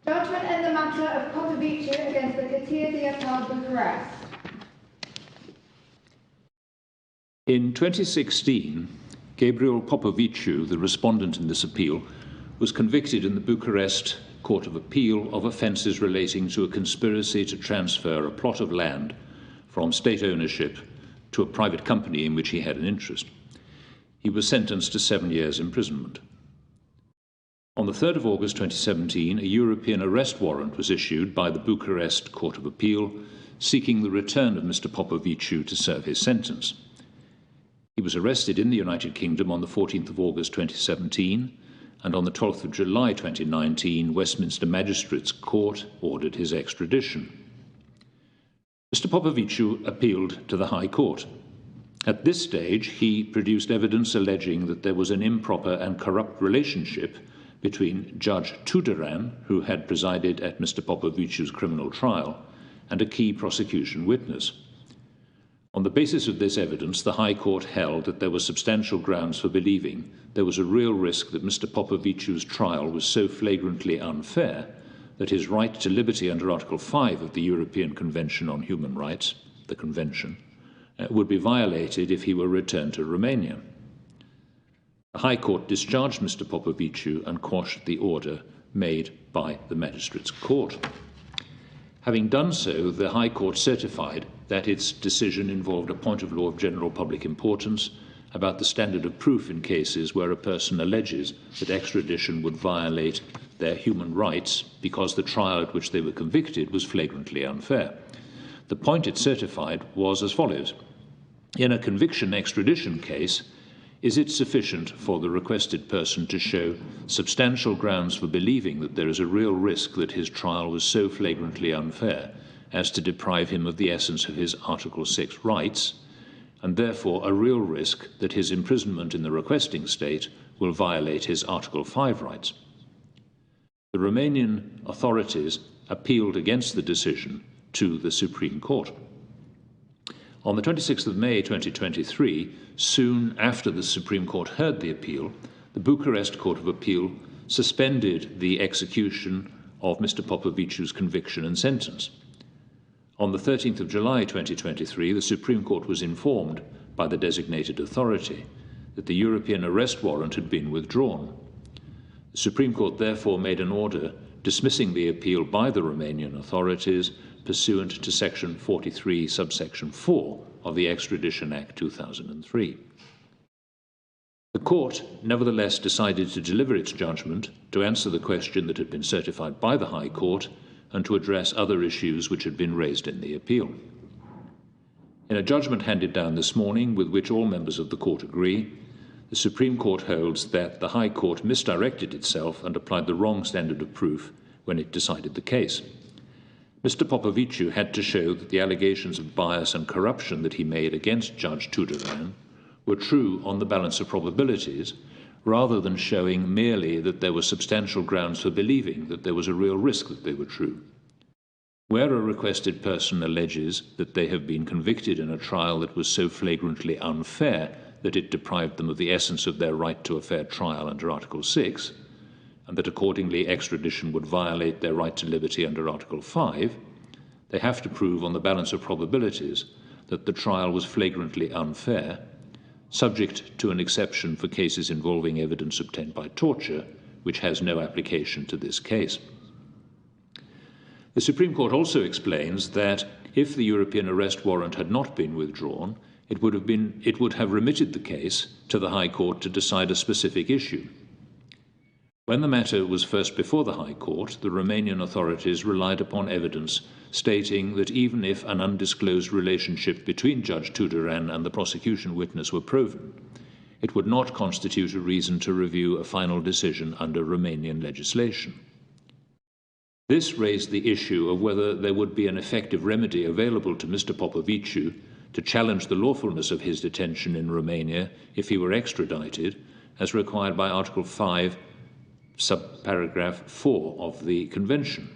Judgment in the matter of Popoviciu against the Curtea De Apel Bucharest. In 2016, Gabriel Popoviciu, the respondent in this appeal, was convicted in the Bucharest Court of Appeal of offences relating to a conspiracy to transfer a plot of land from state ownership to a private company in which he had an interest. He was sentenced to 7 years' imprisonment. On the 3rd of August 2017, a European Arrest Warrant was issued by the Bucharest Court of Appeal seeking the return of Mr. Popoviciu to serve his sentence. He was arrested in the United Kingdom on the 14th of August 2017, and on the 12th of July 2019, Westminster Magistrates Court ordered his extradition. Mr. Popoviciu appealed to the High Court. At this stage, he produced evidence alleging that there was an improper and corrupt relationship between Judge Tudoran, who had presided at Mr. Popoviciu's criminal trial, and a key prosecution witness. On the basis of this evidence, the High Court held that there were substantial grounds for believing there was a real risk that Mr. Popoviciu's trial was so flagrantly unfair that his right to liberty under Article 5 of the European Convention on Human Rights, the Convention, would be violated if he were returned to Romania. The High Court discharged Mr. Popoviciu and quashed the order made by the Magistrates Court. Having done so, the High Court certified that its decision involved a point of law of general public importance about the standard of proof in cases where a person alleges that extradition would violate their human rights because the trial at which they were convicted was flagrantly unfair. The point it certified was as follows. In a conviction extradition case, is it sufficient for the requested person to show substantial grounds for believing that there is a real risk that his trial was so flagrantly unfair as to deprive him of the essence of his Article 6 rights, and therefore a real risk that his imprisonment in the requesting state will violate his Article 5 rights? The Romanian authorities appealed against the decision to the Supreme Court. On the 26th of May 2023, soon after the Supreme Court heard the appeal, the Bucharest Court of Appeal suspended the execution of Mr. Popoviciu's conviction and sentence. On the 13th of July 2023, the Supreme Court was informed by the designated authority that the European Arrest Warrant had been withdrawn. The Supreme Court therefore made an order dismissing the appeal by the Romanian authorities pursuant to Section 43, subsection 4 of the Extradition Act 2003. The Court nevertheless decided to deliver its judgment to answer the question that had been certified by the High Court and to address other issues which had been raised in the appeal. In a judgment handed down this morning, with which all members of the Court agree, the Supreme Court holds that the High Court misdirected itself and applied the wrong standard of proof when it decided the case. Mr. Popoviciu had to show that the allegations of bias and corruption that he made against Judge Tudoran were true on the balance of probabilities, rather than showing merely that there were substantial grounds for believing that there was a real risk that they were true. Where a requested person alleges that they have been convicted in a trial that was so flagrantly unfair that it deprived them of the essence of their right to a fair trial under Article 6, and that accordingly extradition would violate their right to liberty under Article 5, they have to prove on the balance of probabilities that the trial was flagrantly unfair, subject to an exception for cases involving evidence obtained by torture, which has no application to this case. The Supreme Court also explains that if the European Arrest Warrant had not been withdrawn, it would have remitted the case to the High Court to decide a specific issue. When the matter was first before the High Court, the Romanian authorities relied upon evidence stating that even if an undisclosed relationship between Judge Tudoran and the prosecution witness were proven, it would not constitute a reason to review a final decision under Romanian legislation. This raised the issue of whether there would be an effective remedy available to Mr. Popoviciu to challenge the lawfulness of his detention in Romania if he were extradited, as required by Article 5, subparagraph 4 of the Convention.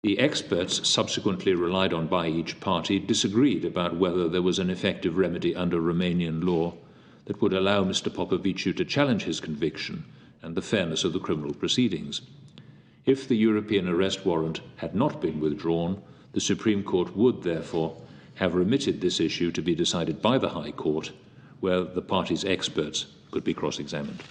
The experts subsequently relied on by each party disagreed about whether there was an effective remedy under Romanian law that would allow Mr. Popoviciu to challenge his conviction and the fairness of the criminal proceedings. If the European Arrest Warrant had not been withdrawn, the Supreme Court would, therefore, have remitted this issue to be decided by the High Court, where the parties' experts could be cross-examined.